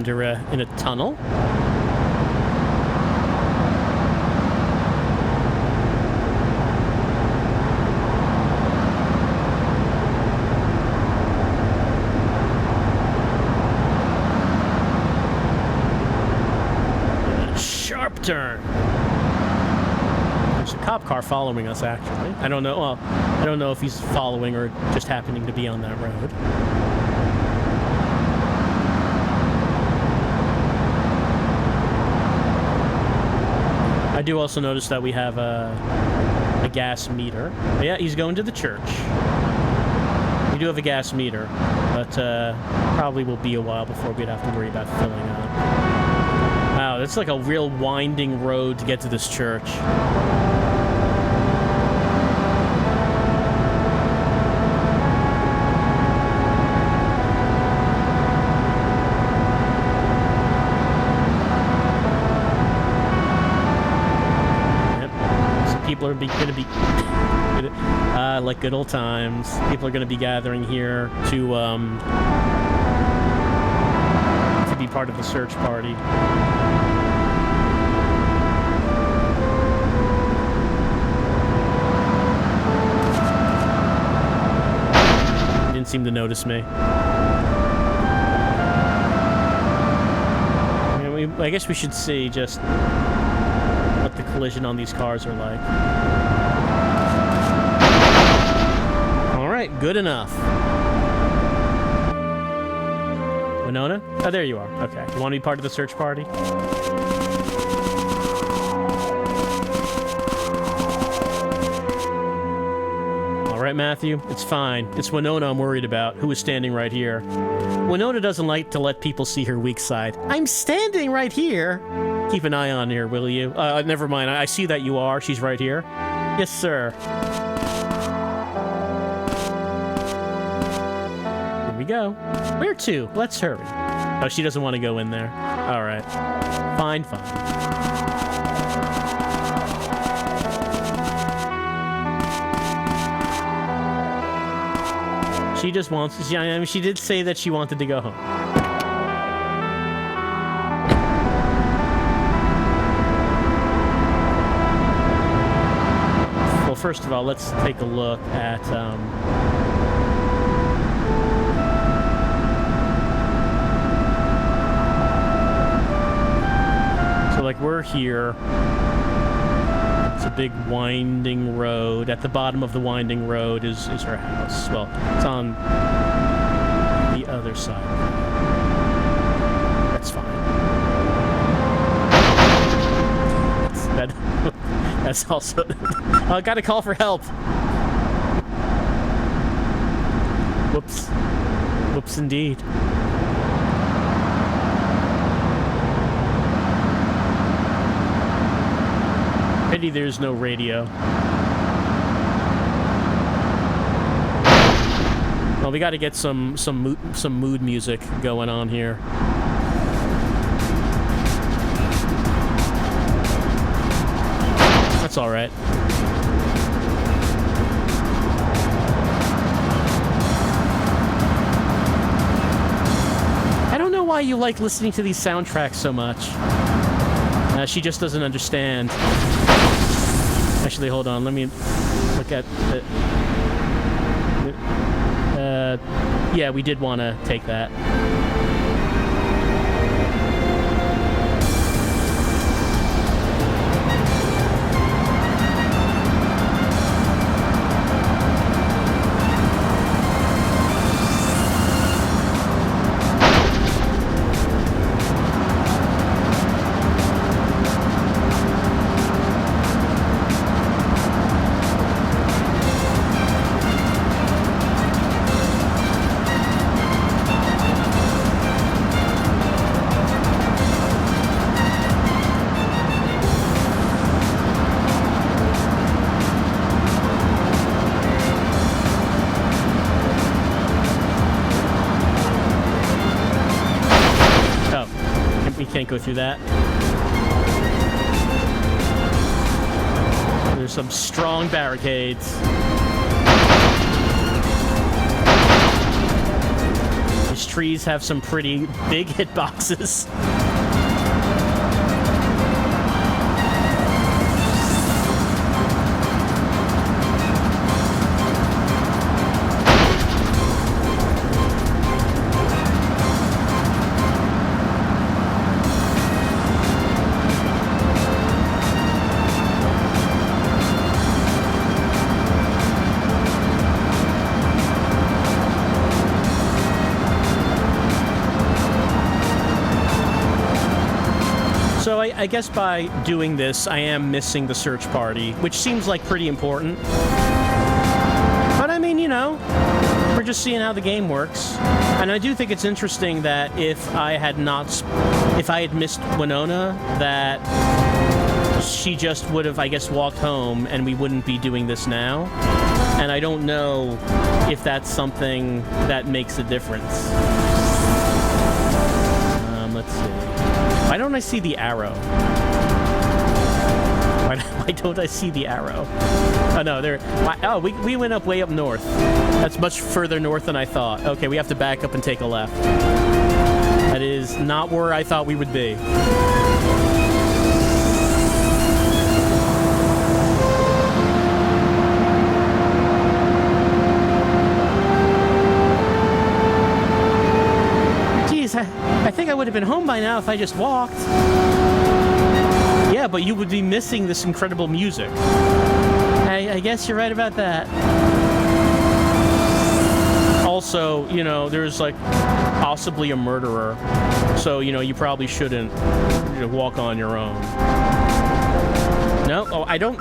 in a tunnel. Sharp turn. There's a cop car following us, actually. I don't know. Well, I don't know if he's following or just happening to be on that road. I do also notice that we have a gas meter. But yeah, he's going to the church. We do have a gas meter, but probably will be a while before we'd have to worry about filling up. Wow, that's like a real winding road to get to this church. People are going to be like good old times. People are going to be gathering here to be part of the search party. Didn't seem to notice me. I guess we should see just what the collision on these cars are like. All right, good enough. Winona? Oh, there you are. Okay. You want to be part of the search party? All right, Matthew. It's fine. It's Winona I'm worried about, who is standing right here. Winona doesn't like to let people see her weak side. I'm standing right here. Keep an eye on her, will you? Never mind. I see that you are. She's right here. Yes, sir. Here we go. Where to? Let's hurry. Oh, she doesn't want to go in there. All right. Fine, fine. She just wants... I mean, she did say that she wanted to go home. Well, first of all, let's take a look at... So, like, we're here. It's a big winding road. At the bottom of the winding road is her house. Well, it's on the other side. That's fine. That's also... I gotta call for help. Whoops. Whoops, indeed. Pity there's no radio. Well, we got to get some mood music going on here. That's all right. I don't know why you like listening to these soundtracks so much. She just doesn't understand. Actually, hold on. Let me look at it. Yeah, we did want to take that. Can't go through that. There's some strong barricades. These trees have some pretty big hitboxes. So I guess by doing this, I am missing the search party, which seems like pretty important. But I mean, you know, we're just seeing how the game works. And I do think it's interesting that if I had missed Winona, that she just would have, I guess, walked home and we wouldn't be doing this now. And I don't know if that's something that makes a difference. Let's see. Why don't I see the arrow? Why don't I see the arrow? Oh, no, there... Oh, we went up way up north. That's much further north than I thought. Okay, we have to back up and take a left. That is not where I thought we would be. I think I would have been home by now if I just walked. Yeah, but you would be missing this incredible music. I guess you're right about that. Also, you know, there's like possibly a murderer. So, you know, you probably shouldn't walk on your own. No? Oh, I don't...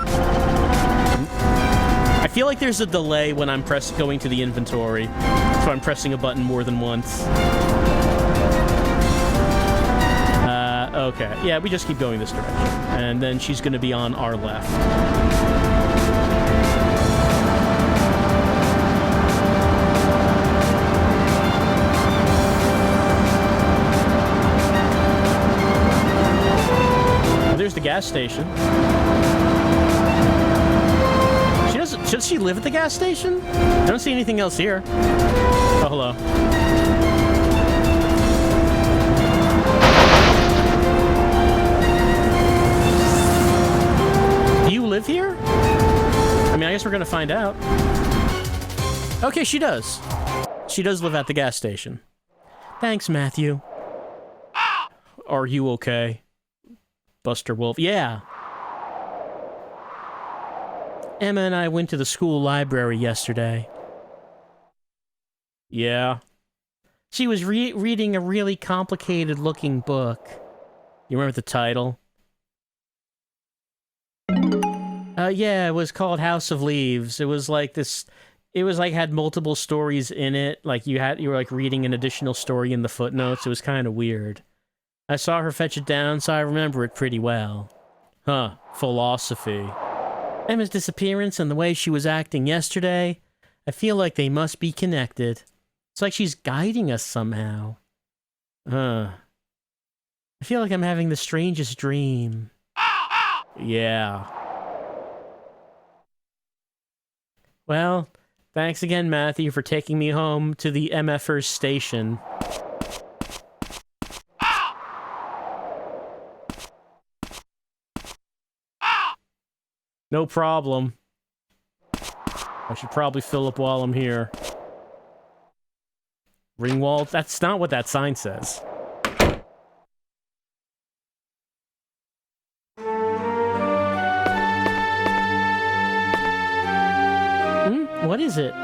I feel like there's a delay when I'm going to the inventory. So I'm pressing a button more than once. Okay, yeah, we just keep going this direction. And then she's going to be on our left. There's the gas station. Does she live at the gas station? I don't see anything else here. Oh, hello. Live here? I mean, I guess we're gonna find out. Okay, she does. She does live at the gas station. Thanks, Matthew. Are you okay? Buster Wolf. Yeah. Emma and I went to the school library yesterday. Yeah. She was reading a really complicated-looking book. You remember the title? Yeah, it was called House of Leaves. It was like this... It was like had multiple stories in it. Like you were like reading an additional story in the footnotes. It was kind of weird. I saw her fetch it down, so I remember it pretty well. Huh, philosophy. Emma's disappearance and the way she was acting yesterday, I feel like they must be connected. It's like she's guiding us somehow. I feel like I'm having the strangest dream. Yeah. Well, thanks again, Matthew, for taking me home to the MFer station. No problem. I should probably fill up while I'm here. Ringwald? That's not what that sign says. What is it?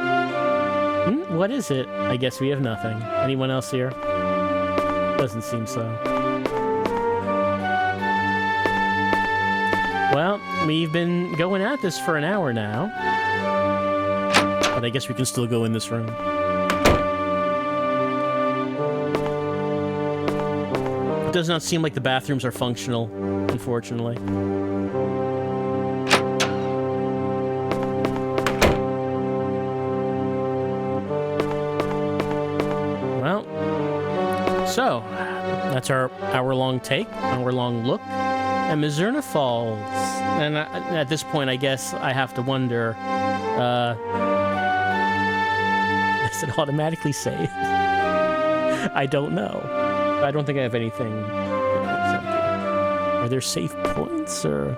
What is it? I guess we have nothing. Anyone else here? Doesn't seem so. Well, we've been going at this for an hour now. But I guess we can still go in this room. It does not seem like the bathrooms are functional, unfortunately. So, that's our hour-long look at Mizzurna Falls. And at this point, I guess I have to wonder, does it automatically save? I don't know. I don't think I have anything. Are there safe points or?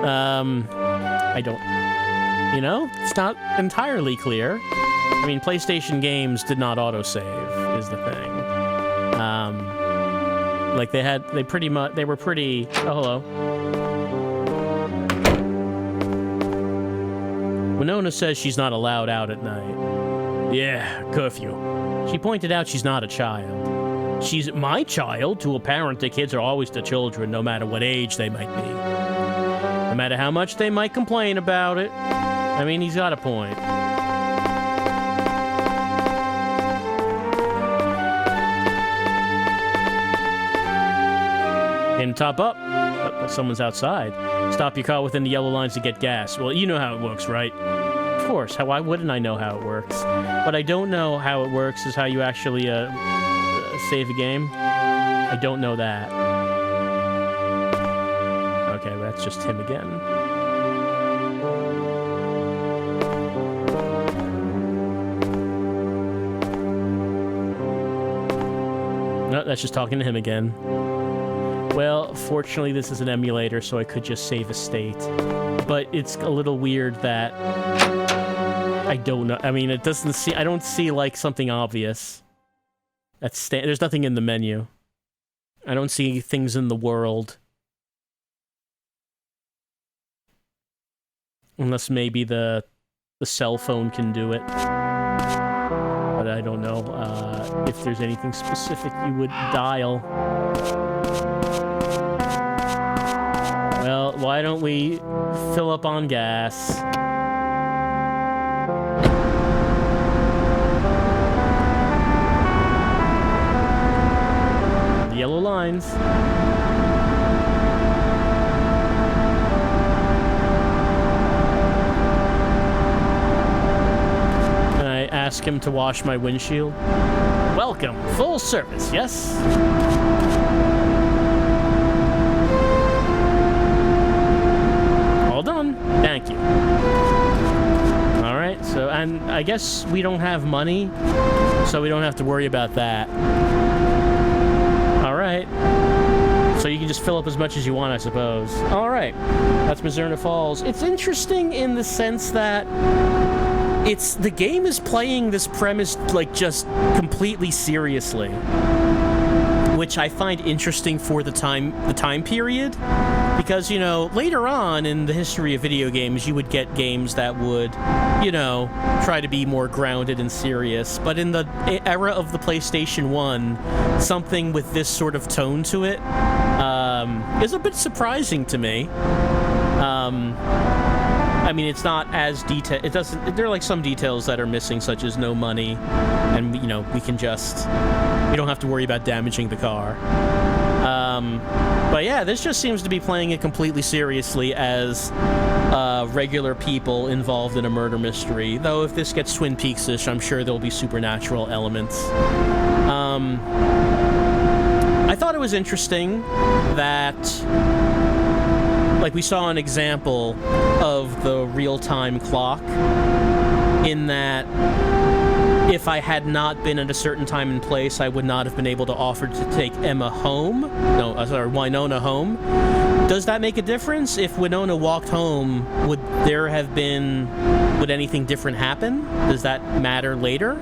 I don't. You know, it's not entirely clear. I mean, PlayStation games did not autosave, is the thing. Like they were pretty. Oh, hello. Winona says she's not allowed out at night. Yeah, curfew. She pointed out she's not a child. She's my child. To a parent, the kids are always the children, no matter what age they might be. No matter how much they might complain about it. I mean, he's got a point. And top up. Oh, someone's outside. Stop your car within the yellow lines to get gas. Well, you know how it works, right? Of course. Why wouldn't I know how it works? What I don't know how it works is how you actually save a game. I don't know that. Okay, well, that's just him again. No, that's just talking to him again. Well, fortunately, this is an emulator, so I could just save a state. But it's a little weird that I don't know. I mean, I don't see like something obvious. There's nothing in the menu. I don't see things in the world. Unless maybe the cell phone can do it. But I don't know if there's anything specific you would dial. Well, why don't we fill up on gas? The yellow lines. Can I ask him to wash my windshield? Welcome. Full service, yes? Done. Thank you. Alright, so, and I guess we don't have money, so we don't have to worry about that. Alright. So you can just fill up as much as you want, I suppose. Alright. That's Mizzurna Falls. It's interesting in the sense that the game is playing this premise, like, just completely seriously. Which I find interesting for the time period. Because, you know, later on in the history of video games, you would get games that would, you know, try to be more grounded and serious. But in the era of the PlayStation 1, something with this sort of tone to it is a bit surprising to me. I mean, it's not as detailed. There are like some details that are missing, such as no money, and you know, we don't have to worry about damaging the car. But yeah, this just seems to be playing it completely seriously as regular people involved in a murder mystery. Though if this gets Twin Peaks-ish, I'm sure there'll be supernatural elements. I thought it was interesting that, like, we saw an example of the real-time clock in that if I had not been at a certain time and place, I would not have been able to offer to take Winona home. Does that make a difference? If Winona walked home, would anything different happen? Does that matter later?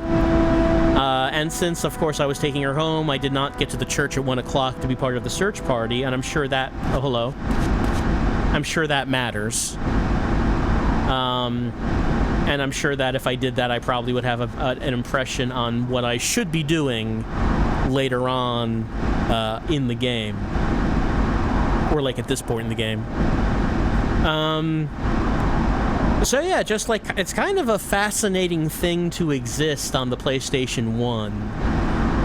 And since, of course, I was taking her home, I did not get to the church at 1 o'clock to be part of the search party, and I'm sure that... Oh, hello. I'm sure that matters. And I'm sure that if I did that, I probably would have an impression on what I should be doing later on in the game. Or, like, at this point in the game. So, yeah, just, like, it's kind of a fascinating thing to exist on the PlayStation 1.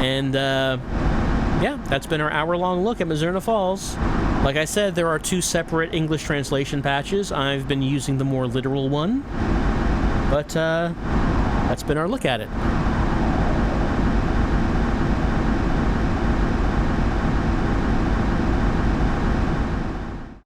And, yeah, that's been our hour-long look at Mizzurna Falls. Like I said, there are 2 separate English translation patches. I've been using the more literal one. But, that's been our look at it.